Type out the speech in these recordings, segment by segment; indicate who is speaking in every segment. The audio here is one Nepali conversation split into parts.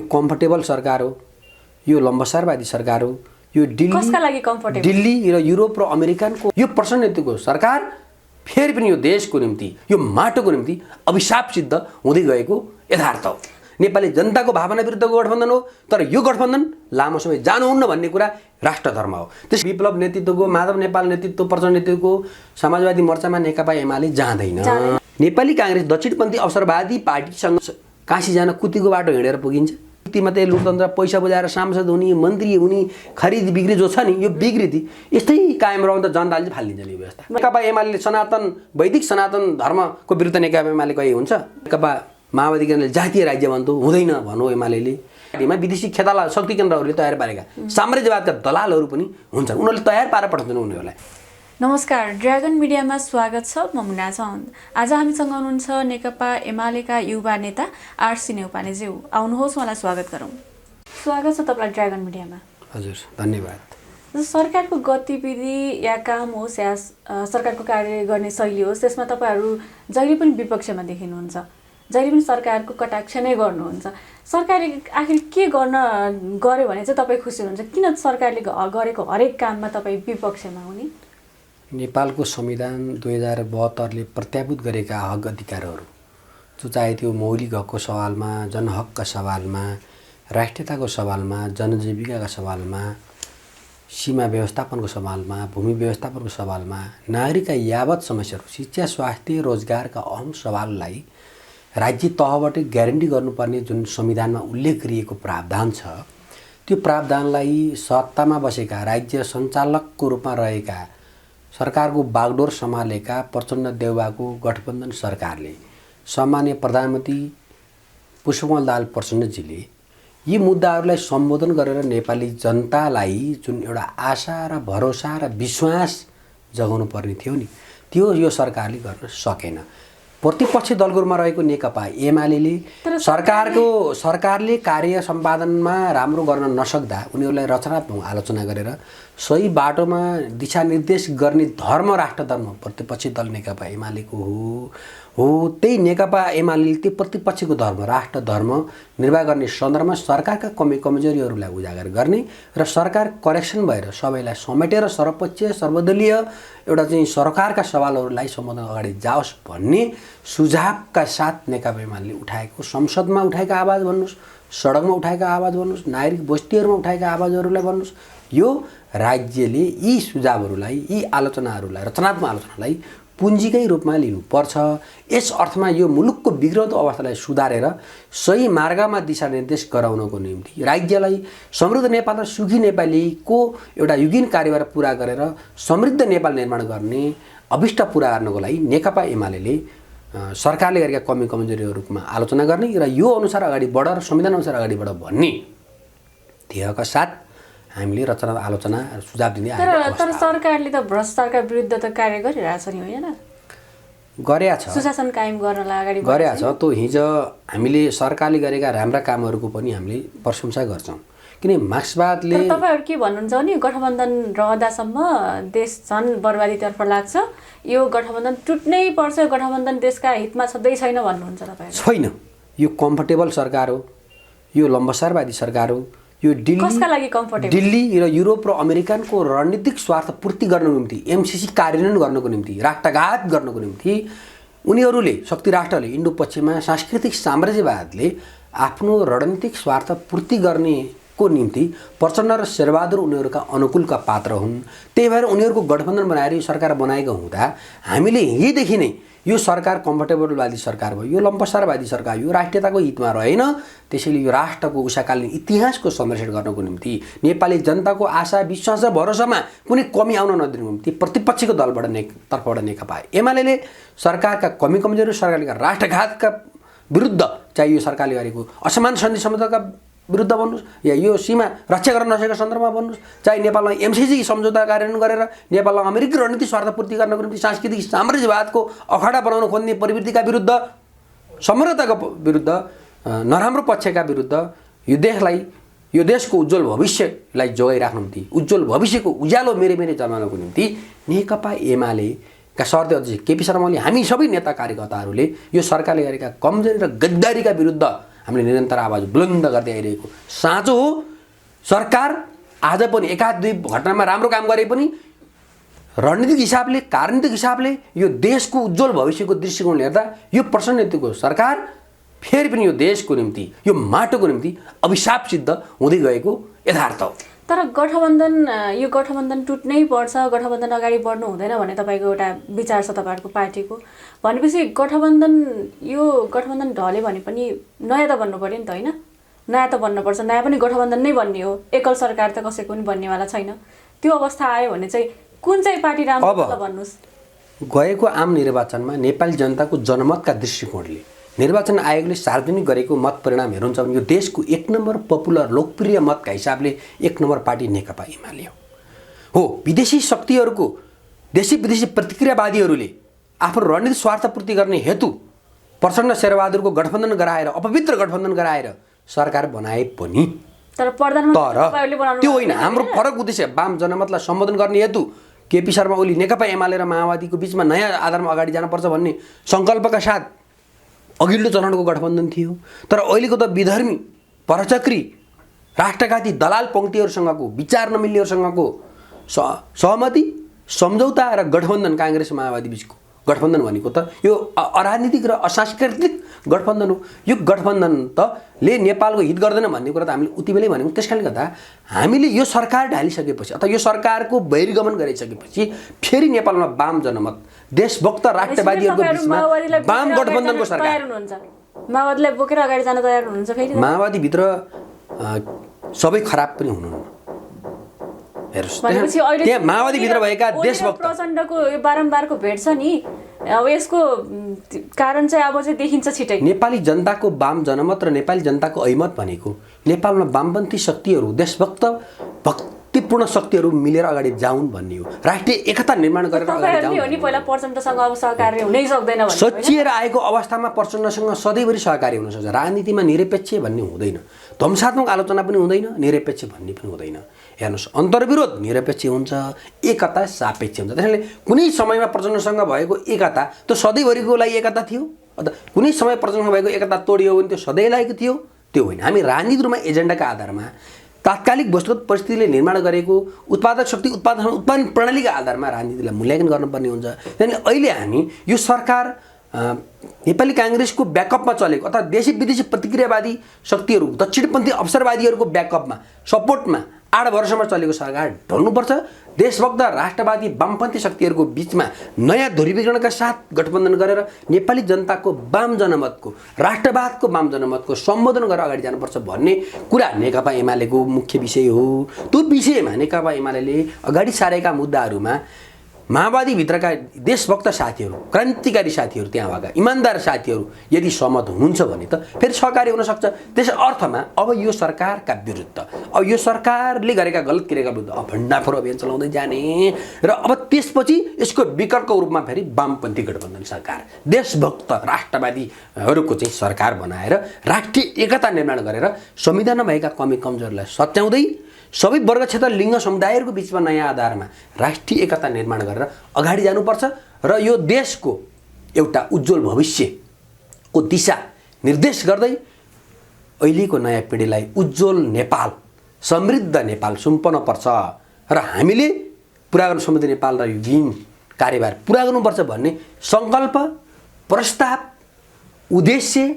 Speaker 1: कम्फर्टेबल सरकार हो, यो लम्बसारवादी सरकार हो, यो
Speaker 2: कसका लागि कम्फर्टेबल?
Speaker 1: दिल्ली र युरोप र अमेरिकनको यो प्रचण्डको सरकार फेरि पनि यो देशको निम्ति, यो माटोको निम्ति अभिशाप सिद्ध हुँदै गएको यथार्थ हो। नेपाली जनताको भावना विरुद्धको गठबन्धन हो, तर यो गठबन्धन लामो समय जानुहुन्न भन्ने कुरा राष्ट्रधर्म हो। त्यस विप्लव नेतृत्वको, माधव नेपाल नेतृत्व, प्रचण्ड नेतृत्वको समाजवादी मोर्चामा नेकपा एमाले जाँदैन। नेपाली काङ्ग्रेस दक्षिणपन्थी अवसरवादी पार्टीसँग काशी जान कुतीको बाटो हिँडेर पुगिन्छ। ती मात्रै लोकतन्त्र पैसा बुझाएर सांसद हुने, मन्त्री हुने, खरिद बिक्री जो छ नि, यो विकृति यस्तै कायम रहँदा जनताले फालिदिन्छ यो व्यवस्था। नेकपा एमाले सनातन वैदिक सनातन धर्मको विरुद्ध नेकपा एमाले कहिले हुन्छ? नेकपा माओवादी केन्द्रले जातीय राज्य भन्नु हुँदैन भनौँ एमाले। पार्टीमा विदेशी खेताला शक्ति केन्द्रहरूले तयार पारेका साम्राज्यवादका दलालहरू पनि हुन्छन्, उनीहरूले तयार पारेर पठाउँछन् उनीहरूलाई।
Speaker 2: नमस्कार, ड्र्यागन मिडियामा स्वागत छ। म मुना चन्द। आज हामीसँग हुनुहुन्छ नेकपा एमालेका युवा नेता आरसी न्यौपानेज्यू। आउनुहोस्, मलाई स्वागत गरौँ। स्वागत छ तपाईँलाई ड्र्यागन मिडियामा।
Speaker 1: हजुर, धन्यवाद।
Speaker 2: सरकारको गतिविधि या काम होस् या सरकारको कार्य गर्ने शैली होस्, त्यसमा तपाईँहरू जहिले पनि विपक्षमा देखिनुहुन्छ, जहिले पनि सरकारको कटाक्ष नै गर्नुहुन्छ। सरकारले आखिर के गर्यो भने चाहिँ तपाईँ खुसी हुनुहुन्छ? किन सरकारले गरेको हरेक काममा तपाईँ विपक्षमा हुने?
Speaker 1: नेपालको संविधान 2072ले प्रत्याभूत गरेका हक अधिकारहरू जो चाहे त्यो मौलिक हकको सवालमा, जनहकका सवालमा, राष्ट्रियताको सवालमा, जनजीविकाका सवालमा, सीमा व्यवस्थापनको सवालमा, भूमि व्यवस्थापनको सवालमा, नागरिकका यावत समस्याहरू, शिक्षा, स्वास्थ्य, रोजगारका अहम सवाललाई राज्य तहबाट ग्यारेन्टी गर्नुपर्ने जुन संविधानमा उल्लेख गरिएको प्रावधान छ, त्यो प्रावधानलाई सत्तामा बसेका राज्य सञ्चालकको रूपमा रहेका सरकारको बागडोर सम्हालेका प्रचण्ड देउवाको गठबन्धन सरकारले, सम्माननीय प्रधानमन्त्री पुष्पकमल दाहाल प्रचण्डजीले यी मुद्दाहरूलाई सम्बोधन गरेर नेपाली जनतालाई जुन एउटा आशा र भरोसा र विश्वास जगाउनु पर्ने थियो नि, त्यो यो सरकारले गर्न सकेन। प्रतिपक्षी दलको रूपमा रहेको नेकपा एमाले सरकारले कार्य सम्पादनमा राम्रो गर्न नसक्दा उनीहरूलाई रचनात्मक आलोचना गरेर सही बाटोमा दिशानिर्देश गर्ने धर्म राष्ट्रधर्म प्रतिपक्षी दल नेकपा एमालेको हो। त्यही नेकपा एमाले त्यो प्रतिपक्षीको धर्म राष्ट्रधर्म निर्वाह गर्ने सन्दर्भमा सरकारका कमजोरीहरूलाई उजागर गर्ने र सरकार करेक्सन भएर सबैलाई समेटेर सर्वपक्षीय सर्वदलीय एउटा चाहिँ सरकारका सवालहरूलाई सम्बोधन अगाडि जाओस् भन्ने सुझावका साथ नेकपा एमाले उठाएको, संसदमा उठाएका आवाज भन्नुहोस्, सडकमा उठाएका आवाज भन्नुहोस्, नागरिक बस्तीहरूमा उठाएका आवाजहरूलाई भन्नुहोस्, यो राज्यले यी सुझावहरूलाई, यी आलोचनाहरूलाई, रचनात्मक आलोचनालाई पुँजीकै रूपमा लिनुपर्छ। यस अर्थमा यो मुलुकको बिग्रदो अवस्थालाई सुधारेर सही मार्गमा दिशानिर्देश गराउनको निम्ति राज्यलाई समृद्ध नेपाल र सुखी नेपालीको एउटा युगीन कार्यभार पुरा गरेर समृद्ध नेपाल निर्माण गर्ने अभिष्ट पुरा गर्नको लागि नेकपा एमाले सरकारले गरेका कमजोरीहरूमा आलोचना गर्ने र यो अनुसार अगाडि बढ र संविधान अनुसार अगाडि बढ भन्ने ध्येयका साथ हामीले रचना आलोचना सुझाव दिँदै आएको।
Speaker 2: तर सरकारले त भ्रष्टाचारका विरुद्ध त कार्य गरिरहेछ नि, होइन?
Speaker 1: गरेका छ,
Speaker 2: सुशासन कायम गर्नलाई अगाडि
Speaker 1: गरेका छ। त्यो हिजो हामीले सरकारले गरेका राम्रा कामहरूको पनि हामीले प्रशंसा गर्छौँ, किन मार्क्सवादले।
Speaker 2: तपाईँहरू के भन्नुहुन्छ भने गठबन्धन रहँदासम्म देश झन् बर्बादीतर्फ लाग्छ, यो गठबन्धन टुट्नै पर्छ, गठबन्धन देशका हितमा छँदै छैन भन्नुहुन्छ तपाईँहरू?
Speaker 1: छैन, यो कम्फर्टेबल सरकार हो, यो लम्बसारवादी सरकार हो, यो
Speaker 2: कसका लागि कम्फर्टेबल?
Speaker 1: दिल्ली र युरोप र अमेरिकनको रणनीतिक स्वार्थ पूर्ति गर्नको निम्ति, एमसीसी कार्यान्वयन गर्नको निम्ति, राष्ट्रघात गर्नको निम्ति उनीहरूले, शक्ति राष्ट्रले, इन्डो पश्चिममा सांस्कृतिक साम्राज्यवादले आफ्नो रणनीतिक स्वार्थ पूर्ति गर्नेको निम्ति प्रचण्ड र शेरबहादुर उनीहरूका अनुकूलका पात्र हुन्। त्यही भएर उनीहरूको गठबन्धन बनाएर यो सरकार बनाएको हुँदा हामीले यहीदेखि नै यो सरकार कम्फर्टेबलवादी सरकार भयो, यो लम्बसारवादी सरकार, यो राष्ट्रियताको हितमा रहेन। त्यसैले यो राष्ट्रको उषाकालीन इतिहासको संरक्षण गर्नको निम्ति, नेपाली जनताको आशा विश्वास र भरोसामा कुनै कमी आउन नदिनुको निम्ति प्रतिपक्षीको तर्फबाट नेकपा एमाले सरकारका कमजोरी, सरकारका राष्ट्रघातका विरुद्ध, चाहे यो सरकारले गरेको असमान सन्धि सम्झौताका विरुद्ध भन्नुहोस् या यो सीमा रक्षा गर्न नसकेको सन्दर्भमा भन्नुहोस्, चाहे नेपालमा एमसीसी सम्झौता कार्यान्वयन गरेर नेपालमा अमेरिकी रणनीति स्वार्थ पूर्ति गर्नको निम्ति सांस्कृतिक साम्राज्यवादको अखाडा बनाउन खोज्ने प्रवृत्तिका विरुद्ध, समग्रताको विरुद्ध, नराम्रो पक्षका विरुद्ध यो देशलाई, यो देशको उज्जवल भविष्यलाई जोगाइराख्नु निम्ति, उज्जवल भविष्यको उज्यालो मेरे जमानको निम्ति नेकपा एमालेका सहयोगी अध्यक्ष केपी शर्मा ओली, हामी सबै नेता कार्यकर्ताहरूले यो सरकारले गरेका कमजोरी र गद्दारीका विरुद्ध हामीले निरन्तर आवाज बुलन्द गर्दै आइरहेको साँचो हो। सरकार आज पनि एकाध दुई घटनामा राम्रो काम गरे पनि रणनीतिक हिसाबले कार्यनीतिक हिसाबले यो देशको उज्जवल भविष्यको दृष्टिकोणले हेर्दा यो प्रचण्ड नेतृत्वको सरकार फेरि पनि यो देशको निम्ति यो माटोको निम्ति अभिशाप सिद्ध हुँदै गएको यथार्थ हो।
Speaker 2: तर यो गठबन्धन टुट्नै पर्छ, गठबन्धन अगाडि बढ्नु हुँदैन भन्ने तपाईँको एउटा विचार छ तपाईँहरूको पार्टीको। भनेपछि यो गठबन्धन ढल्यो भने पनि नयाँ त बन्नु पऱ्यो नि त, होइन? नयाँ त बन्नुपर्छ, नयाँ पनि गठबन्धन नै बन्ने हो, एकल सरकार त कसैको पनि बन्नेवाला छैन। त्यो अवस्था आयो भने चाहिँ कुन चाहिँ पार्टी राम्रो छ भन्नुहोस्।
Speaker 1: गएको आम निर्वाचनमा नेपाली जनताको जनमतका दृष्टिकोणले निर्वाचन आयोगले सार्वजनिक गरेको मत परिणाम हेर्नुहुन्छ भने यो देशको 1 नम्बर पपुलर लोकप्रिय मतका हिसाबले 1 नम्बर पार्टी नेकपा एमाले हो। विदेशी शक्तिहरूको देशी विदेशी प्रतिक्रियावादीहरूले आफ्नो रणनीतिक स्वार्थपूर्ति गर्ने हेतु प्रचण्ड शेरबहादुरको गठबन्धन गराएर अपवित्र गठबन्धन गराएर सरकार बनाए पनि
Speaker 2: तर
Speaker 1: त्यो होइन। हाम्रो फरक उद्देश्य वाम जनमतलाई सम्बोधन गर्ने हेतु केपी शर्मा ओली नेकपा एमाले र माओवादीको बिचमा नयाँ आधारमा अगाडि जानुपर्छ भन्ने सङ्कल्पका साथ अघिल्लो चरणको गठबन्धन थियो। तर अहिलेको त विधर्मी परचक्री राष्ट्रघाती दलाल पङ्क्तिहरूसँगको विचार नमिल्नेहरूसँगको सहमति सम्झौता र गठबन्धन काङ्ग्रेस माओवादी बिचको गठबन्धन भनेको त यो अराजनीतिक र असांस्कृतिक गठबन्धन हो। यो गठबन्धन त ले नेपालको हित गर्दैन भन्ने कुरा त हामीले उति बेलै भनेको। त्यसकारणले गर्दा हामीले यो सरकार ढालिसकेपछि अथवा यो सरकारको बहिर्गमन गरिसकेपछि फेरि नेपालमा वाम जनमत देशभक्त राष्ट्रवादीहरूको बिचमा वाम गठबन्धनको सरकार
Speaker 2: माओवादीलाई बोकेर अगाडि जान तयार हुनुहुन्छ। फेरि
Speaker 1: माओवादीभित्र सबै खराब पनि हुनुहुन्न। त्यहाँ माओवादीभित्र भएका देशभक्त
Speaker 2: प्रचण्डको यो बारम्बारको भेट छ नि, अब यसको कारण चाहिँ अब चाहिँ देखिन्छ छिटै।
Speaker 1: नेपाली जनताको वाम जनमत र नेपाली जनताको ऐमत भनेको नेपालमा वामपन्थी शक्तिहरू देशभक्त भक्तिपूर्ण शक्तिहरू मिलेर अगाडि जाउन् भन्ने हो। राष्ट्रिय एकता निर्माण गरेर अगाडि जाउन्
Speaker 2: हो नि। पहिला प्रचण्डसँग अब सहकार्य हुनै सक्दैन भन्ने
Speaker 1: सचिएर आएको अवस्थामा प्रचण्डसँग सधैँभरि सहकार्य हुन सक्छ। राजनीतिमा निरपेक्ष भन्ने हुँदैन, ध्वंसात्मक आलोचना पनि हुँदैन, निरपेक्ष भन्ने पनि हुँदैन। हेर्नुहोस्, अन्तर्विरोध निरपेक्ष हुन्छ, एकता सापेक्ष हुन्छ। त्यसैले कुनै समयमा प्रचण्डसँग भएको एकता त्यो सधैँभरिको लागि एकता थियो, अथवा कुनै समय प्रचण्डसँग भएको एकता तोडियो भने त्यो सधैँलागीको थियो, त्यो होइन। हामी राजनीतिक रूपमा एजेन्डाका आधारमा तात्कालिक वस्तुगत परिस्थितिले निर्माण गरेको उत्पादक शक्ति उत्पादन प्रणालीका आधारमा राजनीतिलाई मूल्याङ्कन गर्नुपर्ने हुन्छ। त्यसैले अहिले हामी यो सरकार नेपाली काङ्ग्रेसको ब्याकअपमा चलेको अथवा देशी विदेशी प्रतिक्रियावादी शक्तिहरू दक्षिणपन्थी अवसरवादीहरूको ब्याकअपमा सपोर्टमा 8 वर्षमा चलेको सरकार ढल्नुपर्छ। देशभक्त राष्ट्रवादी वामपन्थी शक्तिहरूको बिचमा नयाँ ध्रुवीकरणका साथ गठबन्धन गरेर नेपाली जनताको वाम जनमतको राष्ट्रवादको वाम जनमतको सम्बोधन गरेर अगाडि जानुपर्छ भन्ने कुरा नेकपा एमालेको मुख्य विषय हो। त्यो विषयमा नेकपा एमाले अगाडि सारेका मुद्दाहरूमा माओवादीभित्रका देशभक्त साथीहरू, क्रान्तिकारी साथीहरू, त्यहाँ भएका इमान्दार साथीहरू यदि सहमत हुनुहुन्छ भने त फेरि सहकार्य हुन सक्छ। त्यस अर्थमा अब यो सरकारका विरुद्ध, अब यो सरकारले गरेका गलत क्रियाका विरुद्ध भण्डाफोर अभियान चलाउँदै जाने र अब त्यसपछि यसको विकल्पको रूपमा फेरि वामपन्थी गठबन्धन सरकार देशभक्त राष्ट्रवादीहरूको चाहिँ सरकार बनाएर राष्ट्रिय एकता निर्माण गरेर संविधानमा भएका कमी कमजोरलाई सच्याउँदै सबै वर्ग क्षेत्र लिङ्ग समुदायहरूको बिचमा नयाँ आधारमा राष्ट्रिय एकता निर्माण गरेर अगाडि जानुपर्छ र यो देशको एउटा उज्जवल भविष्यको दिशा निर्देश गर्दै अहिलेको नयाँ पिँढीलाई उज्जवल नेपाल, समृद्ध नेपाल सुम्पनुपर्छ र हामीले पुरा गर्न समृद्ध नेपाल र युगीन कार्यभार पुरा गर्नुपर्छ भन्ने सङ्कल्प, प्रस्ताव, उद्देश्य,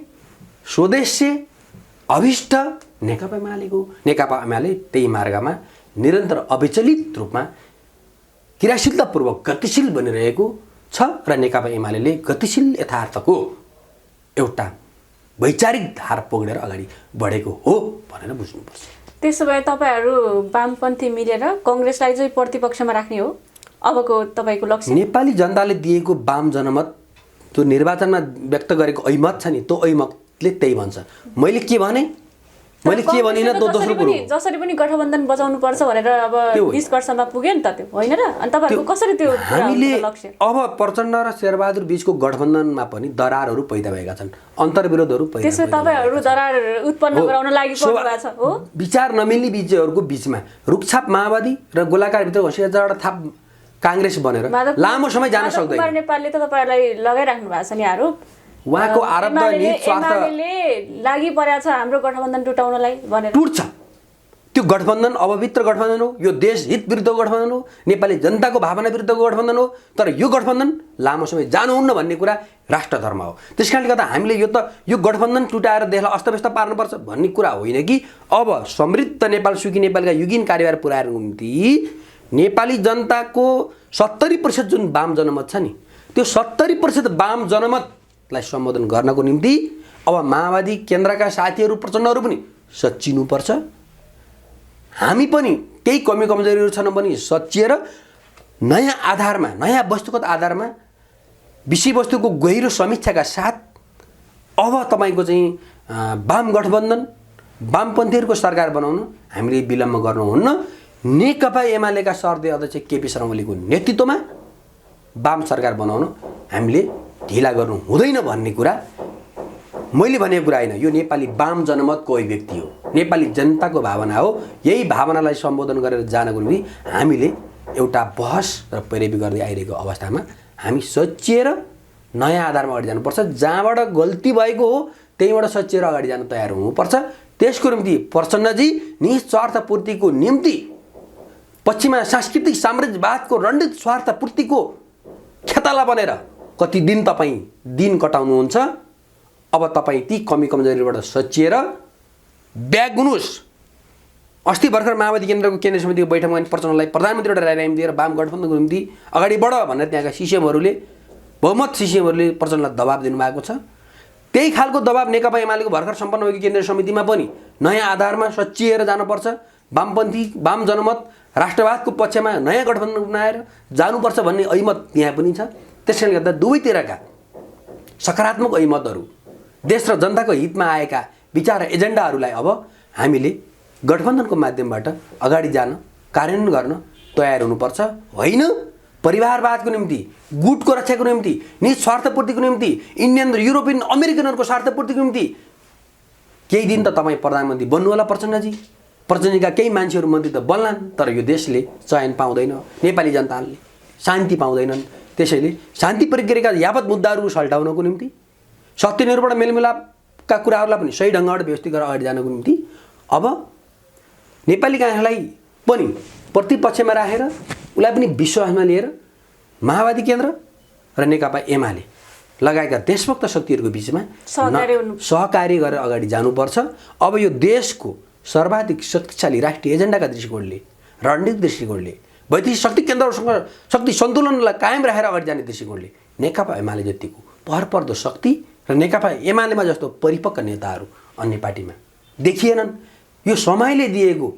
Speaker 1: स्वदेश्य, अभिष्ट नेकपा एमाले त्यही मार्गमा निरन्तर अविचलित रूपमा क्रियाशीलतापूर्वक गतिशील बनिरहेको छ र नेकपा एमाले गतिशील यथार्थको एउटा वैचारिक धार पक्रेर अगाडि बढेको हो भनेर बुझ्नुपर्छ।
Speaker 2: त्यसो भए तपाईँहरू वामपन्थी मिलेर काङ्ग्रेसलाई चाहिँ प्रतिपक्षमा राख्ने हो अबको तपाईँको लक्ष्य?
Speaker 1: नेपाली जनताले दिएको वाम जनमत त्यो निर्वाचनमा व्यक्त गरेको ऐमत छ नि, त्यो ऐमतले त्यही भन्छ। मैले के भनिनँ त्यो दोस्रो कुरो,
Speaker 2: जसरी पनि गठबन्धन बचाउनु पर्छ भनेर अब 20 वर्षमा पुग्यो नि त, त्यो होइन र? अनि तपाईँहरूको कसरी त्यो
Speaker 1: हामीले अब प्रचण्ड र शेरबहादुर बिचको गठबन्धनमा पनि दरारहरू पैदा भएका छन्, अन्तर्विरोधहरू पैदा भएका छन्।
Speaker 2: त्यसो तपाईँहरू दरार उत्पन्न गराउन लागि पर्नु भएको छ हो?
Speaker 1: विचार नमिल्ने विषयहरूको बिचमा रुखछाप माओवादी र गोलाकारभित्र घसिएबाट थाप काङ्ग्रेस बनेर लामो समय जान सक्दैन।
Speaker 2: नेपालले त तपाईँहरूलाई लगाइराख्नु भएको छ नि आरोप,
Speaker 1: उहाँको आरब्ध निहित स्वार्थ
Speaker 2: एमाले लागि परेको छ हाम्रो गठबन्धन टुटाउनलाई भनेर
Speaker 1: टुट्छ। त्यो गठबन्धन अपवित्र गठबन्धन हो, यो देश हित विरुद्धको गठबन्धन हो, नेपाली जनताको भावना विरुद्धको गठबन्धन हो। तर यो गठबन्धन लामो समय जानुहुन्न भन्ने कुरा राष्ट्र धर्म हो। त्यसकारणले गर्दा हामीले यो गठबन्धन टुटाएर देशलाई अस्तव्यस्त पार्नुपर्छ भन्ने कुरा होइन कि अब समृद्ध नेपाल सुखी नेपालका युगीन कार्यभार पुर्याएर निम्ति नेपाली जनताको 70% जुन वाम जनमत छ नि, त्यो 70% वाम जनमतलाई सम्बोधन गर्नको निम्ति अब माओवादी केन्द्रका साथीहरू प्रचण्डहरू पनि सच्चिनुपर्छ। हामी पनि केही कमी कमजोरीहरू छन् पनि सच्चिएर नयाँ आधारमा, नयाँ वस्तुगत आधारमा विषयवस्तुको गहिरो समीक्षाका साथ अब तपाईँको चाहिँ वाम गठबन्धन, वामपन्थीहरूको सरकार बनाउन हामीले विलम्ब गर्नुहुन्न। नेकपा एमालेका सर्दै अध्यक्ष केपी शर्मा ओलीको नेतृत्वमा वाम सरकार बनाउन हामीले ढिला गर्नु हुँदैन भन्ने कुरा मैले भनेको कुरा होइन, यो नेपाली वाम जनमतको अभिव्यक्ति हो, नेपाली जनताको भावना हो। यही भावनालाई सम्बोधन गरेर जानको निम्ति हामीले एउटा बहस र पैरवी गर्दै आइरहेको अवस्थामा हामी सच्चिएर नयाँ आधारमा अगाडि जानुपर्छ। जहाँबाट गल्ती भएको हो त्यहीँबाट सच्चिएर अगाडि जान तयार हुनुपर्छ। त्यसको निम्ति प्रचण्डजी निस्वार्थपूर्तिको निम्ति पश्चिमा सांस्कृतिक साम्राज्यवादको रणनीतिक स्वार्थपूर्तिको खेताला बनेर कति दिन तपाईँ दिन कटाउनुहुन्छ। अब तपाईँ ती कमी कमजोरीबाट सच्चिएर ब्याग गुनुहोस्। अस्ति भर्खर माओवादी केन्द्रको केन्द्रीय समितिको बैठकमा प्रचण्डलाई प्रधानमन्त्रीबाट राजीनामा दिएर वाम गठबन्धनको निम्ति अगाडि बढ भनेर त्यहाँका सिसिएमहरूले, बहुमत सिसिएमहरूले प्रचण्डलाई दबाब दिनुभएको छ। त्यही खालको दबाब नेकपा एमालेको भर्खर सम्पन्न भएको केन्द्रीय समितिमा पनि नयाँ आधारमा सच्चिएर जानुपर्छ। वामपन्थी, वाम जनमत, राष्ट्रवादको पक्षमा नयाँ गठबन्धन बनाएर जानुपर्छ भन्ने ऐमत त्यहाँ पनि छ। त्यसैले गर्दा दुवैतिरका सकारात्मक ऐमतहरू, देश र जनताको हितमा आएका विचार र एजेन्डाहरूलाई अब हामीले गठबन्धनको माध्यमबाट अगाडि जान, कार्यान्वयन गर्न तयार हुनुपर्छ। होइन परिवारवादको निम्ति, गुटको रक्षाको निम्ति, निज स्वार्थपूर्तिको निम्ति, इन्डियन र युरोपियन अमेरिकनहरूको स्वार्थपूर्तिको निम्ति केही दिन त तपाईँ प्रधानमन्त्री बन्नु होला प्रचण्डजी। प्रचण्डजीका केही मान्छेहरू मन्त्री त बन्लान्, तर यो देशले चयन पाउँदैन, नेपाली जनताले शान्ति पाउँदैनन्। त्यसैले शान्ति प्रक्रियाका यावत मुद्दाहरू सल्टाउनको निम्ति, शक्तिनिहरूबाट मेलमिलापका कुराहरूलाई पनि सही ढङ्गबाट व्यवस्थित गरेर अगाडि जानको निम्ति अब नेपाली काङ्ग्रेसलाई पनि प्रतिपक्षमा राखेर उसलाई पनि विश्वासमा लिएर माओवादी केन्द्र र नेकपा एमाले लगायतका देशभक्त शक्तिहरूको बिचमा सहकार्य गरेर अगाडि जानुपर्छ। अब यो देशको सर्वाधिक शक्तिशाली राष्ट्रिय एजेन्डाका दृष्टिकोणले, रणनीतिक दृष्टिकोणले, वैदेशिक शक्ति केन्द्रहरूसँग शक्ति सन्तुलनलाई कायम राखेर अगाडि जाने दृष्टिकोणले नेकपा एमाले जतिको भरपर्दो शक्ति र नेकपा एमालेमा जस्तो परिपक्व नेताहरू अन्य पार्टीमा देखिएनन्। यो समयले दिएको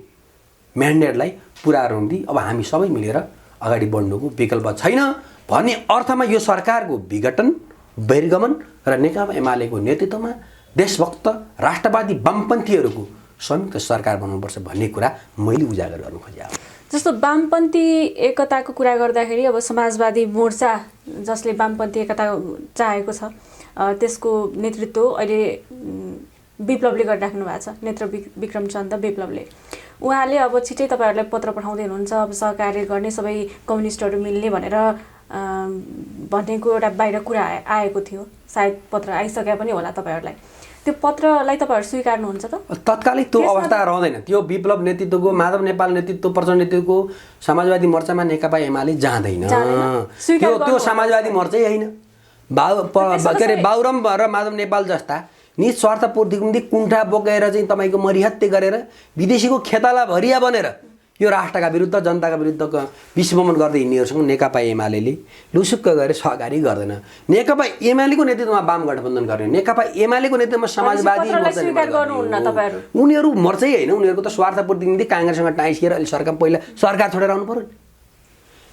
Speaker 1: म्यान्डेटलाई पुरा गर्दै अब हामी सबै मिलेर अगाडि बढ्नुको विकल्प छैन भन्ने अर्थमा यो सरकारको विघटन, बहिर्गमन र नेकपा एमालेको नेतृत्वमा देशभक्त राष्ट्रवादी वामपन्थीहरूको संयुक्त सरकार बनाउनुपर्छ भन्ने कुरा मैले उजागर गर्न खोजेँ।
Speaker 2: जस्तो वामपन्थी एकताको कुरा गर्दाखेरि अब समाजवादी मोर्चा जसले वामपन्थी एकता चाहेको छ त्यसको नेतृत्व अहिले विप्लवले गरिराख्नु भएको छ, नेत्र विक्रमचन्द्र विप्लवले। उहाँले अब छिटै तपाईँहरूलाई पत्र पठाउँदै हुनुहुन्छ, अब सहकार्य गर्ने सबै कम्युनिस्टहरू मिल्ने भनेर भनेको एउटा बाहिर कुरा आएको थियो। सायद पत्र आइसके पनि होला तपाईँहरूलाई। त्यो पत्रलाई तपाईँहरू स्वीकार्नुहुन्छ त?
Speaker 1: तत्कालै त्यो अवस्था रहँदैन। त्यो विप्लव नेतृत्वको, माधव नेपाल नेतृत्व, प्रचण्ड नेतृत्वको समाजवादी मोर्चामा नेकपा एमाले जाँदैन। त्यो समाजवादी मोर्चै होइन। के अरे बाबुराम र माधव नेपाल जस्ता निस्वार्थपूर्तिको निम्ति कुण्ठा बोकेर चाहिँ तपाईँको मरिहत्ते गरेर विदेशीको खेताला भरिया बनेर यो राष्ट्रका विरुद्ध, जनताका विरुद्धको विस्मरण गर्दै हिँड्नेहरूसँग नेकपा एमाले लुसुक्क गरेर सहकारी गर्दैन। नेकपा एमालेको नेतृत्वमा वाम गठबन्धन गर्ने, नेकपा एमालेको नेतृत्वमा समाजवादी उनीहरू मर्चै होइन। उनीहरूको त स्वार्थपूर्तिको निम्ति काङ्ग्रेससँग टाँसिएर अहिले पहिला सरकार छोडेर आउनु पर्यो।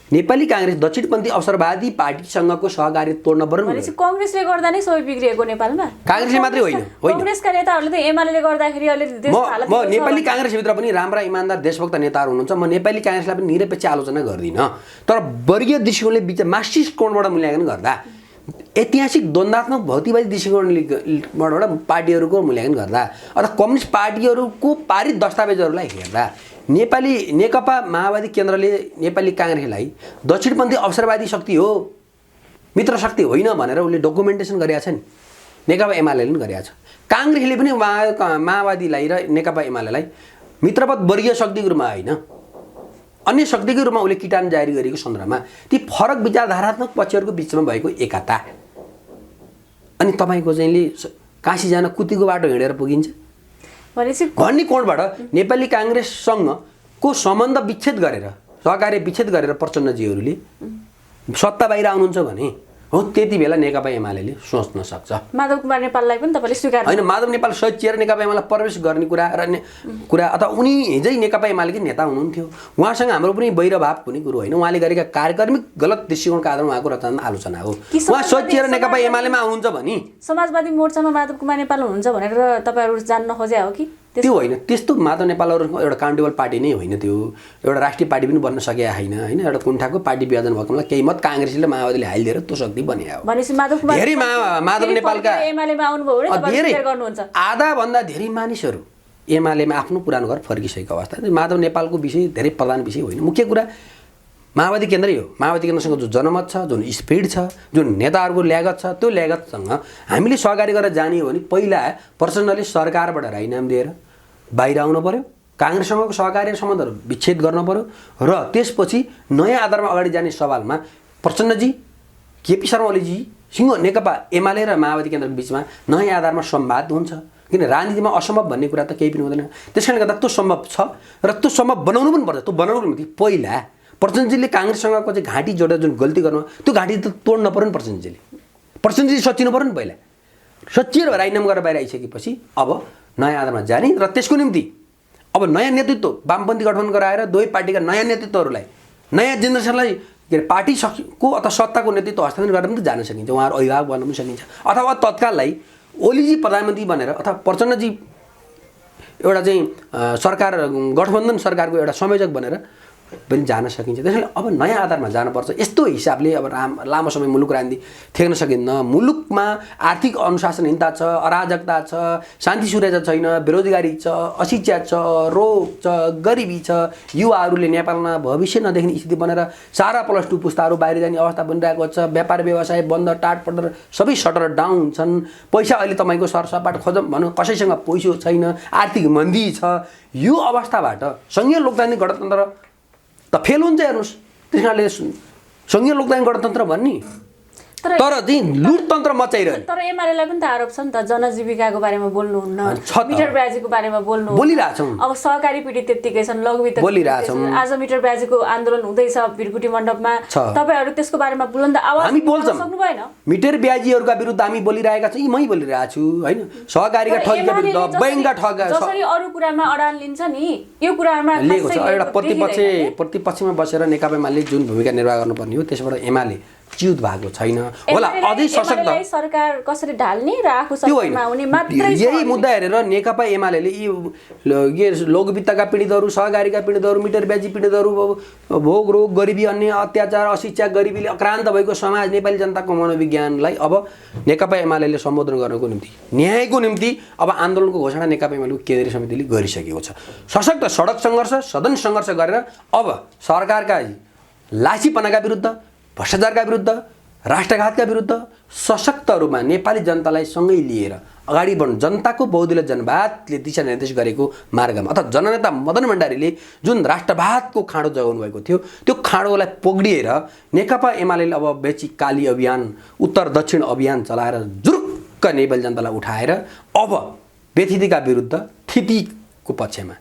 Speaker 1: नेपाली काङ्ग्रेस दक्षिणपन्थी अवसरवादी पार्टीसँगको सहकार्य तोड्न पर्यो।
Speaker 2: काङ्ग्रेसले गर्दा नै सबै बिग्रिएको नेपालमा?
Speaker 1: काङ्ग्रेसले मात्रै होइन,
Speaker 2: काङ्ग्रेसका नेताहरूले त एमालेले गर्दाखेरि अहिले
Speaker 1: म नेपाली काङ्ग्रेसभित्र पनि राम्रा इमानदार देशभक्त नेताहरू हुनुहुन्छ। म नेपाली काङ्ग्रेसलाई पनि निरपेक्ष आलोचना गर्दिनँ, तर वर्गीय दृष्टिकोणले मार्क्सिस्ट कोणबाट मूल्याङ्कन गर्दा, ऐतिहासिक द्वन्द्वात्मक भौतिकवादी दृष्टिकोणबाट पार्टीहरूको मूल्याङ्कन गर्दा अथवा कम्युनिस्ट पार्टीहरूको पारित दस्तावेजहरूलाई हेर्दा नेकपा माओवादी केन्द्रले नेपाली काङ्ग्रेसलाई दक्षिणपन्थी अवसरवादी शक्ति हो, मित्र शक्ति होइन भनेर उसले डकुमेन्टेसन गरेका छ नि। नेकपा एमालेले पनि गरेको छ। काङ्ग्रेसले पनि माओवादीलाई र नेकपा एमालेलाई मित्रवत वर्गीय शक्तिको रूपमा होइन, अन्य शक्तिको रूपमा उसले किटान जारी गरेको सन्दर्भमा ती फरक विचारधारात्मक पक्षहरूको बिचमा भएको एकता। अनि तपाईँको चाहिँले काशी जान कुतीको बाटो हिँडेर पुगिन्छ भन्ने कोणबाट नेपाली काङ्ग्रेससँगको सम्बन्ध विच्छेद गरेर, सहकार्य विच्छेद गरेर प्रचण्डजीहरूले सत्ता बाहिर आउनुहुन्छ भने हो त्यति बेला नेकपा एमाले सोच्न सक्छ।
Speaker 2: माधव कुमार नेपाललाई पनि तपाईँले स्वीकार
Speaker 1: होइन, माधव नेपाल सहित चिएर नेकपा एमाले प्रवेश गर्ने कुरा अथवा उनी हिजै नेकपा एमालेकै नेता हुनुहुन्थ्यो, उहाँसँग हाम्रो पनि वैरभाव हुने कुरो होइन। उहाँले गरेका कार्यक्रमिक गलत दृष्टिकोणका आधारमा उहाँको रचना आलोचना हो। उहाँ सहित चिएर नेकपा एमालेमा आउनुहुन्छ भने
Speaker 2: समाजवादी मोर्चामा माधव कुमार नेपाल हुनुहुन्छ भनेर तपाईँहरू जान्न खोजे हो कि?
Speaker 1: त्यो होइन, त्यस्तो माधव नेपालहरूको एउटा काउन्टेबल पार्टी नै होइन, त्यो एउटा राष्ट्रिय पार्टी पनि बन्न सकेका होइन होइन। एउटा कुण्ठाको पार्टी विभाजन भएकोमा केही मत काङ्ग्रेसले माओवादीले हालिदिएर त्यो शक्ति बन्यो। धेरै माधव नेपालका धेरै आधाभन्दा धेरै मानिसहरू एमालेमा आफ्नो पुरानो घर फर्किसकेको अवस्था। माधव नेपालको विषय धेरै प्रधान विषय होइन, मुख्य कुरा माओवादी केन्द्रै हो। माओवादी केन्द्रसँग जो जनमत छ, जुन स्पिड छ, जुन नेताहरूको ल्यागत छ, त्यो ल्यागतसँग हामीले सहकारी गरेर जाने हो भने पहिला प्रचण्डले सरकारबाट राजीनामा दिएर बाहिर आउनु पर्यो, काङ्ग्रेससँगको सहकार्य सम्बन्धहरू विच्छेद गर्नु पर्यो र त्यसपछि नयाँ आधारमा अगाडि जाने सवालमा प्रचण्डजी, केपी शर्मा ओलीजीसँग नेकपा एमाले र माओवादी केन्द्रको बिचमा नयाँ आधारमा संवाद हुन्छ। किन राजनीतिमा असम्भव भन्ने कुरा त केही पनि हुँदैन। त्यसकारणले गर्दा त्यो सम्भव छ र त्यो सम्भव बनाउनु पनि पर्छ। त्यो बनाउनु पनि पहिला प्रचण्डजीले काङ्ग्रेससँगको चाहिँ घाँटी जोडेर जुन गल्ती गर्नु त्यो घाँटी त तोड्नु पर्यो नि। प्रचण्डजी सच्चिनु पर्यो नि। पहिला सच्चिएर राजीनामा गरेर बाहिर आइसकेपछि अब नयाँ आधारमा जाने र त्यसको निम्ति अब नयाँ नेतृत्व वामपन्थी गठबन्धन गराएर दुवै पार्टीका नयाँ नेतृत्वहरूलाई, नयाँ जेनेरेसनलाई के अरे पार्टी को अथवा सत्ताको नेतृत्व हस्तान्तरण गरेर पनि जान सकिन्छ, उहाँहरू अभिभावक बन्न पनि सकिन्छ। अथवा तत्काललाई ओलीजी प्रधानमन्त्री बनेर अथवा प्रचण्डजी एउटा चाहिँ सरकार गठबन्धन सरकारको एउटा संयोजक बनेर पनि जान सकिन्छ। त्यसैले अब नयाँ आधारमा जानुपर्छ। यस्तो हिसाबले अब लामो समय मुलुक राजनीति थेक्न सकिन्न। मुलुकमा आर्थिक अनुशासनहीनता छ, अराजकता छ, शान्ति सुरक्षा छैन, बेरोजगारी छ, अशिक्षा छ, रोग छ, गरिबी छ, युवाहरूले नेपालमा भविष्य नदेख्ने स्थिति बनेर सारा +2 पुस्ताहरू बाहिर जाने अवस्था बनिरहेको छ। व्यापार व्यवसाय बन्द, टाटपटर सबै सटर डाउन छन्। पैसा अहिले तपाईँको सरसपाट खोजौँ भनौँ कसैसँग पैसा छैन, आर्थिक मन्दी छ। यो अवस्थाबाट सङ्घीय लोकतान्त्रिक गणतन्त्र त फेल हुन्छ। हेर्नुहोस्, त्यस कारणले सङ्घीय लोकतान्त्रिक गणतन्त्र भन्ने तर चाहिँ लुटतन्त्र मचाइरहने।
Speaker 2: तर एमालेलाई पनि त आरोप छ नि त, जनजीविकाको बारेमा बोल्नुहुन्न, मिटर ब्याजीको बारेमा बोल्नु
Speaker 1: बोलिरहेछौँ।
Speaker 2: अब सहकारी पीडित त्यत्तिकै छन्, लघुवित्त
Speaker 1: बोलिरहेछौँ।
Speaker 2: आज मिटर ब्याजीको आन्दोलन हुँदैछ भिरकुटी मण्डपमा, तपाईँहरू त्यसको बारेमा बुलन्द आवाज
Speaker 1: हामी बोल्छौँ।
Speaker 2: सक्नु भएन?
Speaker 1: मिटर ब्याजीहरूका विरुद्ध हामी बोलिरहेका छौँ, मै बोलिरहेको छु होइन। सहकारीका ठगीका विरुद्ध, बैंकका ठग
Speaker 2: जसरी अरू कुरामा अडान लिन्छ नि, यो कुरामा
Speaker 1: लिएको छ। एउटा प्रतिपक्षमा बसेर नेकपा एमाले जुन भूमिका निर्वाह गर्नुपर्ने हो त्यसबाट एमाले च्युत भएको छैन होला। अझै सशक्त
Speaker 2: सरकार कसरी ढाल्ने र आफू सरकारमा आउने मात्रै
Speaker 1: यही मुद्दा हेरेर नेकपा एमालेले यी लघुवित्तका पीडितहरू, सहकारीका पीडितहरू, मिटर ब्याजी पीडितहरू, भोग रोग, गरिबी, अन्य अत्याचार, अशिक्षा, गरिबीले आक्रान्त भएको समाज, नेपाली जनताको मनोविज्ञानलाई अब नेकपा एमालेले सम्बोधन गर्नको निम्ति, न्यायको निम्ति अब आन्दोलनको घोषणा नेकपा एमालेको केन्द्रीय समितिले गरिसकेको छ। सशक्त सडक सङ्घर्ष, सदन सङ्घर्ष गरेर अब सरकारका लासीपनाका विरुद्ध, भ्रष्टाचारका विरुद्ध, राष्ट्रघातका विरुद्ध सशक्त रूपमा नेपाली जनतालाई सँगै लिएर अगाडि बढ्नु, जनताको बहुदलीय जनवादले दिशानिर्देश गरेको मार्गमा अथवा जननेता मदन भण्डारीले जुन राष्ट्रवादको खाँडो जगाउनु भएको थियो त्यो खाँडोलाई पग्डिएर नेकपा एमालेले अब बेची काली अभियान, उत्तर दक्षिण अभियान चलाएर जुरुक्क नेपाली जनतालाई उठाएर अब व्यथितिका विरुद्ध थितिको पक्षमा,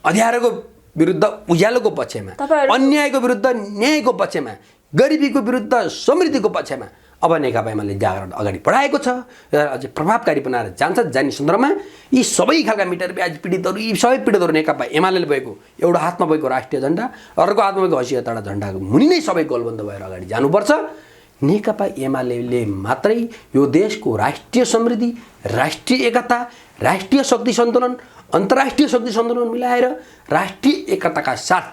Speaker 1: अँध्यारोको विरुद्ध उज्यालोको पक्षमा, अन्यायको विरुद्ध न्यायको पक्षमा, गरिबीको विरुद्ध समृद्धिको पक्षमा अब नेकपा एमाले जागरण अगाडि बढाएको छ र अझै प्रभावकारी बनाएर जान्छ। जाने सन्दर्भमा यी सबै खालका मिटर ब्याज पीडितहरू, यी सबै पीडितहरू नेकपा एमाले भएको एउटा हातमा भएको राष्ट्रिय झन्डा, अर्को हातमा भएको हैसियतवाला झन्डाको मुनि नै सबै गोलबन्द भएर अगाडि जानुपर्छ। नेकपा एमाले मात्रै यो देशको राष्ट्रिय समृद्धि, राष्ट्रिय एकता, राष्ट्रिय शक्ति सन्तुलन, अन्तर्राष्ट्रिय शक्ति सन्तुलन मिलाएर राष्ट्रिय एकताका साथ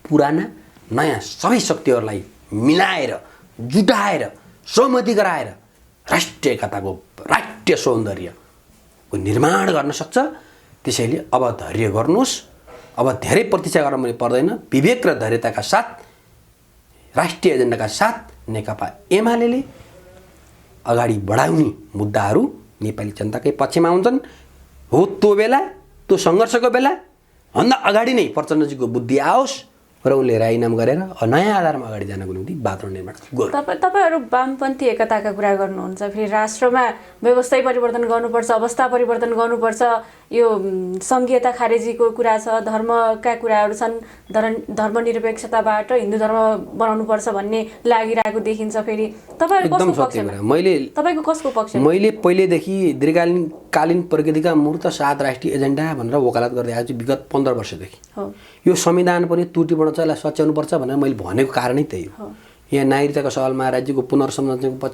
Speaker 1: पुराना नयाँ सबै शक्तिहरूलाई मिलाएर, जुटाएर, सहमति गराएर राष्ट्रिय एकताको, राष्ट्रिय सौन्दर्यको निर्माण गर्न सक्छ। त्यसैले अब धैर्य गर्नुहोस्। अब धेरै प्रतीक्षा गर्न पनि पर्दैन। विवेक र धैर्यताका साथ, राष्ट्रिय एजेन्डाका साथ नेकपा एमाले अगाडि बढाउने मुद्दाहरू नेपाली जनताकै पक्षमा हुन्छन्। हो त्यो बेला त्यो सङ्घर्षको बेला भन्दा अगाडि नै प्रचण्डजीको बुद्धि आओस् र उनले राजीनामा गरेर नयाँ आधारमा अगाडि जानको निम्ति वातावरण निर्माण गर्नु।
Speaker 2: तपाईँहरू वामपन्थी एकताका कुरा गर्नुहुन्छ, फेरि राष्ट्रमा व्यवस्था परिवर्तन गर्नुपर्छ, अवस्था परिवर्तन गर्नुपर्छ, यो सङ्घीयता खारेजीको कुरा छ, धर्मका कुराहरू छन्, धर्मनिरपेक्षताबाट हिन्दू धर्म बनाउनुपर्छ भन्ने लागिरहेको देखिन्छ। फेरि तपाईँहरू
Speaker 1: एकदम सत्य कुरा।
Speaker 2: तपाईँको कसको पक्ष?
Speaker 1: मैले पहिलेदेखि दीर्घकालीन प्रगतिका मूर्त 7 राष्ट्रिय एजेन्डा भनेर वकालत गर्दै आएको छु विगत 15 वर्षदेखि। यो संविधान पनि त्रुटिपूर्ण छ, यसलाई सच्याउनुपर्छ भनेर मैले भनेको कारणै त्यही हो। यहाँ नागरिकताको सवालमा, राज्यको पुनर्संरचनाको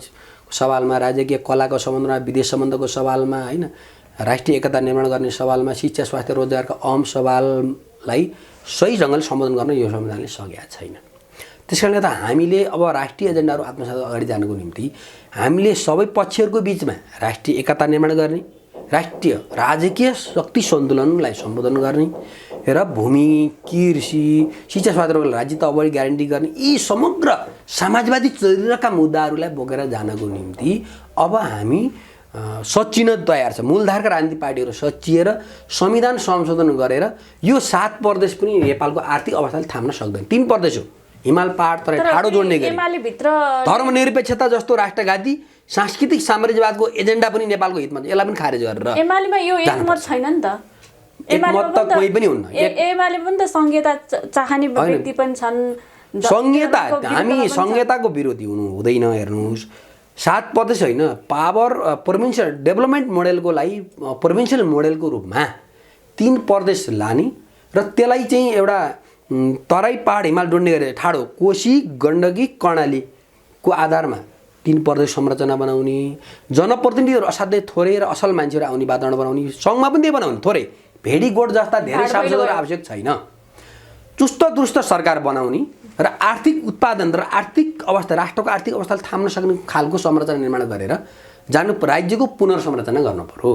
Speaker 1: सवालमा, राज्यकीय कलाको सम्बन्धमा, विदेश सम्बन्धको सवालमा, होइन, राष्ट्रिय एकता निर्माण गर्ने सवालमा, शिक्षा स्वास्थ्य रोजगारका अहम सवाललाई सही ढङ्गले सम्बोधन गर्न यो संविधानले सकेका छैन। त्यस कारणले गर्दा हामीले अब राष्ट्रिय एजेन्डाहरू आत्मसात अगाडि जानको निम्ति हामीले सबै पक्षहरूको बिचमा राष्ट्रिय एकता निर्माण गर्ने, राष्ट्रिय राजकीय शक्ति सन्तुलनलाई सम्बोधन गर्ने र भूमि, कृषि, शिक्षा स्वास्थ्यको राज्य त अगाडि ग्यारेन्टी गर्ने, यी समग्र समाजवादी चरित्रका मुद्दाहरूलाई बोकेर जानको निम्ति अब हामी सच्चिन तयार छ। मूलधारका राजनीतिक पार्टीहरू सच्चिएर संविधान संशोधन गरेर यो 7 प्रदेश पनि नेपालको आर्थिक अवस्थाले थाम्न सक्दैन। 3 प्रदेश हो, हिमाल पहाड तराई ठाडो जोड्ने गरी धर्मनिरपेक्षता जस्तो राष्ट्रघाती सांस्कृतिक साम्राज्यवादको एजेन्डा पनि नेपालको हितमा छ, यसलाई पनि खारेज गरेर
Speaker 2: एमालेमा यो एकमत छैन नि त।
Speaker 1: एकमत त कोही पनि हुन्न।
Speaker 2: एमाले पनि त संहिता चाहने व्यक्ति पनि छन्।
Speaker 1: संहिता, हामी संहिताको विरोधी हुनु हुँदैन। हेर्नुहोस्, 7 प्रदेश होइन, पावर प्रोभिन्सियल डेभलपमेन्ट मोडेलको लागि प्रोभिन्सियल मोडेलको रूपमा 3 प्रदेश लाने र त्यसलाई चाहिँ एउटा तराई पहाड हिमाल जोड्ने गरे ठाडो कोशी गण्डकी कर्णालीको आधारमा 3 प्रदेश संरचना बनाउने, जनप्रतिनिधिहरू असाध्यै थोरै र असल मान्छेहरू आउने वातावरण बनाउने, सङ्घमा पनि त्यही बनाउने, थोरै भेडीगोठ जस्ता धेरै सांसदहरू आवश्यक छैन, चुस्त दुरुस्त सरकार बनाउने र आर्थिक उत्पादन र आर्थिक अवस्था, राष्ट्रको आर्थिक अवस्थाले थाम्न सक्ने खालको संरचना निर्माण गरेर जानु, राज्यको पुनर्संरचना गर्नु पर्यो।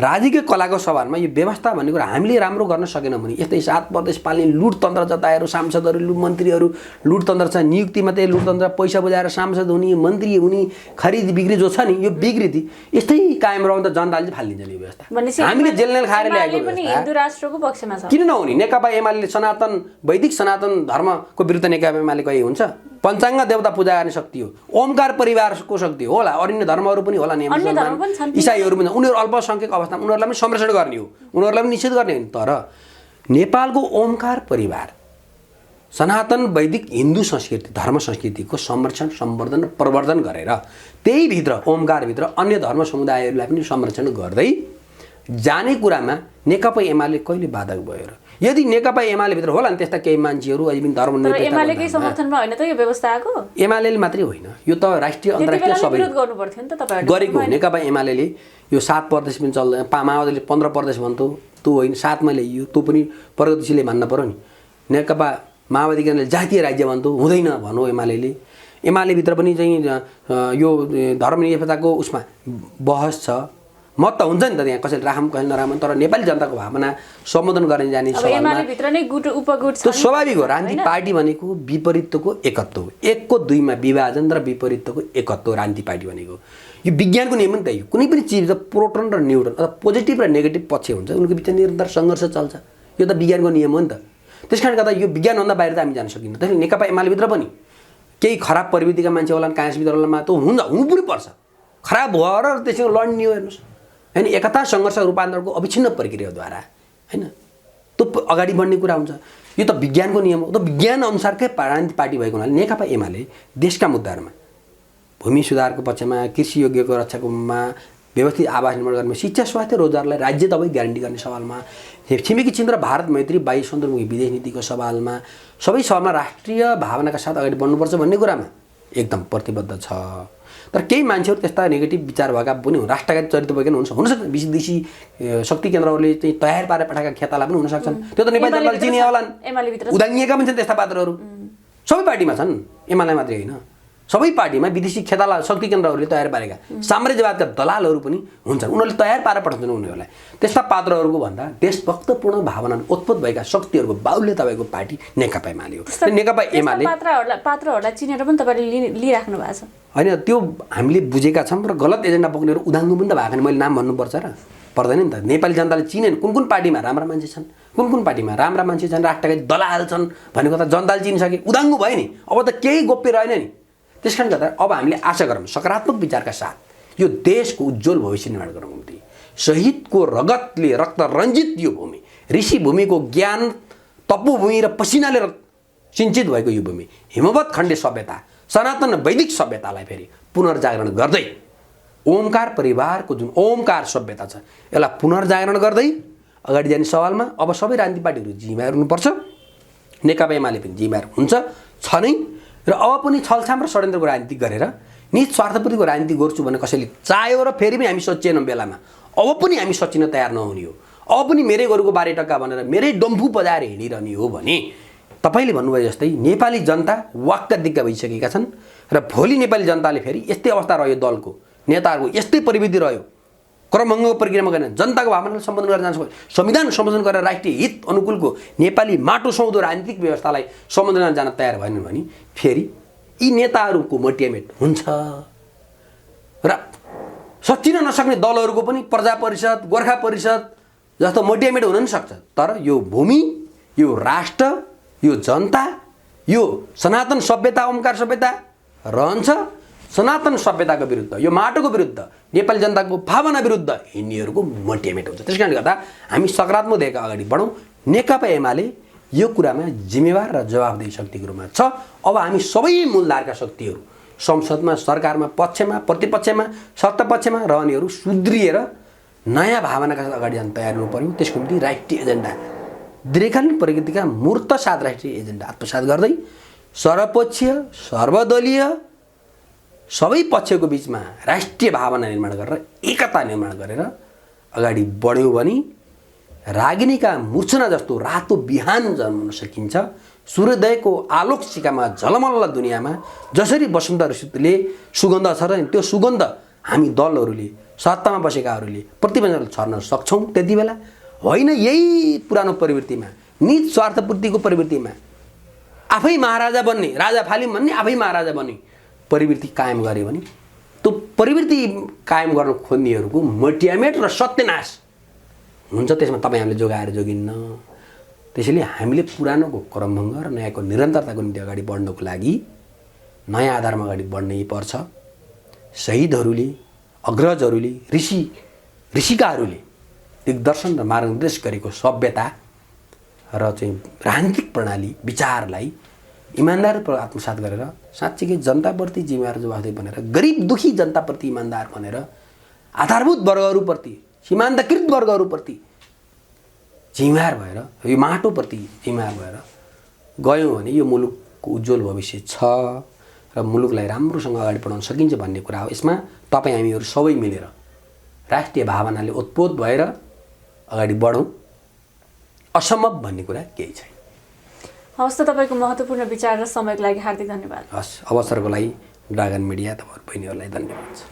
Speaker 1: राजकीय कलाको सवालमा यो व्यवस्था भन्ने कुरा हामीले राम्रो गर्न सकेनौँ भने यस्तै 7 प्रदेश पाल्ने लुटतन्त्र जताएर सांसदहरू, मन्त्रीहरू लुटतन्त्र छ, नियुक्ति मात्रै लुटतन्त्र, पैसा बुझाएर सांसद हुने, मन्त्री हुने, खरिद बिक्री जो छ नि, यो विकृति यस्तै कायम रहँदा जनताले चाहिँ फालिदिन्छ नि व्यवस्था। हामीले जेलनेल खाएर ल्याएको
Speaker 2: हिन्दू राष्ट्रको पक्षमा छ।
Speaker 1: किन नहुने? नेकपा एमाले सनातन वैदिक सनातन धर्मको विरुद्ध नेकपा एमाले कहिले हुन्छ? पञ्चाङ्ग देवता पूजा गर्ने शक्ति हो, ओमकार परिवारको शक्ति हो, होला अन्य धर्महरू पनि होला, इसाईहरू पनि, उनीहरू अल्पसङ्ख्यक अवस्थामा उनीहरूलाई पनि संरक्षण गर्ने हो, उनीहरूलाई पनि निषेध गर्ने हो। तर नेपालको ओमकार परिवार सनातन वैदिक हिन्दू संस्कृति धर्म संस्कृतिको संरक्षण, सम्वर्धन, प्रवर्धन गरेर त्यही भित्र ओमकारभित्र अन्य धर्म समुदायहरूलाई पनि संरक्षण गर्दै जाने कुरामा नेकपा एमाले कहिले बाधक भयो र? यदि नेकपा एमाले भित्र होला नि त्यस्ता केही मान्छेहरू अहिले पनि
Speaker 2: एमालेकै समर्थनमा होइन त यो व्यवस्था आएको?
Speaker 1: एमाले मात्रै होइन, यो त राष्ट्रिय अन्तर्राष्ट्रिय सबै
Speaker 2: गर्नुपर्थ्यो नि त तपाईहरुले
Speaker 1: गरेको हो। नेकपा एमाले यो 7 प्रदेश पनि चल्दैन, माओवादीले 15 प्रदेश भन्थ्यो, त्यो होइन 7 मा ल्याइयो, त्यो पनि प्रगतिशीलले मान्न पर्यो नि। नेकपा माओवादी केन्द्रले जातीय राज्य भन्थ्यो, हुँदैन भन्यो एमाले। एमाले भित्र पनि चाहिँ यो धर्मनिरपेक्षताको उसमा बहस छ, मत त हुन्छ नि त, त्यहाँ कसैले राखौँ कसैले नराखौँ, तर नेपाली जनताको भावना सम्बोधन गर्न जाने
Speaker 2: एमाले भित्र नै गुट उपगुट छ।
Speaker 1: त्यो स्वाभाविक हो। राजनीतिक पार्टी भनेको विपरीतको एकत्व हो, 1 को 2 मा विभाजन र विपरीतको एकत्व राजनीतिक पार्टी भनेको। यो विज्ञानको नियम पनि त्यही हो, कुनै पनि चिज प्रोटोन र न्युट्रन अथवा पोजिटिभ र नेगेटिभ पक्ष हुन्छ, उनको बिचमा निरन्तर सङ्घर्ष चल्छ, यो त विज्ञानको नियम हो नि त। त्यसकारणले गर्दा यो विज्ञानभन्दा बाहिर त हामी जान सकिन्न। त्यसैले नेकपा एमाले भित्र पनि केही खराब प्रवृत्तिका मान्छे होला, काङ्ग्रेस भित्र होला, त हुनु पनि पर्छ, खराब भएर त्यससँग लड्ने हो। हेर्नुहोस् होइन, एकता सङ्घर्ष रूपान्तरणको अविच्छिन्न प्रक्रियाद्वारा होइन त्यो अगाडि बढ्ने कुरा हुन्छ। यो त विज्ञानको नियम हो। त विज्ञान अनुसारकै राजनीतिक पार्टी भएको हुनाले नेकपा एमाले देशका मुद्दाहरूमा, भूमि सुधारको पक्षमा, कृषि योग्यको रक्षाकोमा, व्यवस्थित आवास निर्माण गर्ने, शिक्षा स्वास्थ्य रोजगारलाई राज्य दबाई ग्यारेन्टी गर्ने सवालमा, छिमेकी चीन र भारत मैत्री बाह्य सन्दर्भमुखी विदेश नीतिको सवालमा, सबै सवालमा राष्ट्रिय भावनाका साथ अगाडि बढ्नुपर्छ भन्ने कुरामा एकदम प्रतिबद्ध छ। तर केही मान्छेहरू त्यस्ता नेगेटिभ विचार भएका पनि हुन्, राष्ट्रघाती चरित्र भएका हुनसक्छ, विदेशी शक्ति केन्द्रहरूले चाहिँ तयार पारेर पठाएका खेताला पनि हुनसक्छन्। त्यो त नेपाली जनताले चिने होलान्, उदाङ्गिएका पनि छन् त्यस्ता पात्रहरू, सबै पार्टीमा छन्, एमाले मात्रै होइन, सबै पार्टीमा विदेशी खेताला शक्ति केन्द्रहरूले तयार पारेका साम्राज्यवादका दलालहरू पनि हुन्छन्, उनीहरूले तयार पारेर पठाउँछन् उनीहरूलाई। त्यस्ता पात्रहरूको भन्दा देशभक्तपूर्ण भावना उत्पन्न भएका शक्तिहरूको बाहुल्य तपाईँको पार्टी नेकपा एमाले हो। नेकपा एमाले
Speaker 2: पात्रहरूलाई चिनेर पनि तपाईँले लिइराख्नु भएको छ
Speaker 1: होइन, त्यो हामीले बुझेका छौँ र गलत एजेन्डा बोक्नेहरू उदाङ्गो पनि त भएको नि, मैले नाम भन्नुपर्छ र पर्दैन नि त। नेपाली जनताले चिनेन कुन कुन पार्टीमा राम्रा मान्छे छन्, कुन कुन पार्टीमा राम्रा मान्छे छन्, राष्ट्रका दलाल छन् भनेको त जनताले चिनिसके, उदाङ्गो भयो नि, अब त केही गोप्य रहेन नि। त्यस कारण गर्दा अब हामीले आशा गरौँ सकारात्मक विचारका साथ यो देशको उज्जवल भविष्य निर्माण गरौँ निम्ति शहीदको रगतले रक्त रञ्जित यो भूमि, ऋषि भूमिको ज्ञान तपोभूमि र पसिनाले सिञ्चित भएको यो भूमि, हिमवत खण्डे सभ्यता सनातन वैदिक सभ्यतालाई फेरि पुनर्जागरण गर्दै ओमकार परिवारको जुन ओमकार सभ्यता छ यसलाई पुनर्जागरण गर्दै अगाडि जाने सवालमा अब सबै राजनीतिक पार्टीहरू जिम्मेवार हुनुपर्छ। नेकपा एमाले पनि जिम्मेवार हुन्छ छ नै, र अब पनि छलछाम र षड्यन्त्रको राजनीति गरेर निज स्वार्थपूर्तिको राजनीति गर्छु भने कसैले चाह्यो र फेरि पनि हामी सचिएनौँ बेलामा, अब पनि हामी सचिन तयार नहुने हो, अब पनि मेरै गोरुको बारे टक्का भनेर मेरै डम्फु बजाएर हिँडिरहने हो भने तपाईँले भन्नुभयो जस्तै नेपाली जनता वाक्क दिक्क भइसकेका छन् र भोलि नेपाली जनताले फेरि यस्तै अवस्था रह्यो, दलको नेताहरूको यस्तै प्रविधि रह्यो, क्रमभङ्गको प्रक्रियामा गएर जनताको भावनालाई सम्बोधन गरेर जान्छ, संविधान सम्बोधन गरेर राष्ट्रिय हित अनुकूलको नेपाली माटो सुहाउँदो राजनीतिक व्यवस्थालाई सम्बोधन गर्न जान तयार भएनन् भने फेरि यी नेताहरूको मटियामेट हुन्छ र सच्चिन नसक्ने दलहरूको पनि प्रजा परिषद गोर्खा परिषद जस्तो मटियामेट हुन नि सक्छ। तर यो भूमि, यो राष्ट्र, यो जनता, यो सनातन सभ्यता ओमकार सभ्यता रहन्छ। सनातन सभ्यताको विरुद्ध, यो माटोको विरुद्ध, नेपाली जनताको भावना विरुद्ध हिँड्नेहरूको मटियामेट हुन्छ। त्यस कारणले गर्दा हामी सकारात्मक दिएका अगाडि बढौँ। नेकपा एमाले यो कुरामा जिम्मेवार र जवाबदेही शक्तिको रूपमा छ। अब हामी सबै मूलधारका शक्तिहरू संसदमा, सरकारमा, पक्षमा, प्रतिपक्षमा, सत्तापक्षमा रहनेहरू सुध्रिएर नयाँ भावनाका साथ अगाडि जान तयार हुनु पर्यो। त्यसको निम्ति राष्ट्रिय एजेन्डा, दीर्घकालीन प्रगतिका मूर्त साथ राष्ट्रिय एजेन्डा आत्मसात गर्दै सर्वपक्षीय सर्वदलीय सबै पक्षको बिचमा राष्ट्रिय भावना निर्माण गरेर एकता निर्माण गरेर अगाडि बढ्यौँ भने रागिनीका मूर्छना जस्तो रातो बिहान जन्मन सकिन्छ। सूर्योदयको आलोक सिकामा झलमल्ल दुनियाँमा जसरी वसन्त ऋतुले सुगन्ध छ र त्यो सुगन्ध हामी दलहरूले सत्तामा बसेकाहरूले प्रतिबन्ध छर्न सक्छौँ। त्यति बेला होइन यही पुरानो प्रवृत्तिमा, निज स्वार्थपूर्तिको प्रवृत्तिमा आफै महाराजा बन्ने, राजा फालिम भन्ने आफै महाराजा बन्ने प्रवृत्ति कायम गऱ्यो भने त्यो प्रवृत्ति कायम गर्न खोज्नेहरूको मटियामेट र सत्यनाश हुन्छ। त्यसमा तपाईँ हामीले जोगाएर जोगिन्न। त्यसैले हामीले पुरानोको क्रमभङ्ग र नयाँको निरन्तरताको निम्ति अगाडि बढ्नको लागि नयाँ आधारमा अगाडि बढ्नै पर्छ। शहीदहरूले, अग्रजहरूले, ऋषिकाहरूले दिग्दर्शन र मार्गनिर्देश गरेको सभ्यता र चाहिँ राजनीतिक प्रणाली विचारलाई इमान्दार आत्मसात गरेर साँच्चीकै जनताप्रति जिम्मेवार जवाफदेही बनेर, गरिब दुखी जनताप्रति इमान्दार बनेर, आधारभूत वर्गहरूप्रति, सीमान्तकृत वर्गहरूप्रति जिम्मेवार भएर, यो माटोप्रति जिम्मेवार भएर गयौँ भने यो मुलुकको उज्जवल भविष्य छ र मुलुकलाई राम्रोसँग अगाडि बढाउन सकिन्छ भन्ने कुरा हो। यसमा तपाईँ हामीहरू सबै मिलेर राष्ट्रिय भावनाले उत्पोत भएर अगाडि बढौँ। असम्भव भन्ने कुरा केही छैन।
Speaker 2: हवस् त, तपाईँको महत्त्वपूर्ण विचार र समयको लागि हार्दिक धन्यवाद।
Speaker 1: हस्, अवसरको लागि ड्रागन मिडिया तपाईँहरू बहिनीहरूलाई धन्यवाद छ।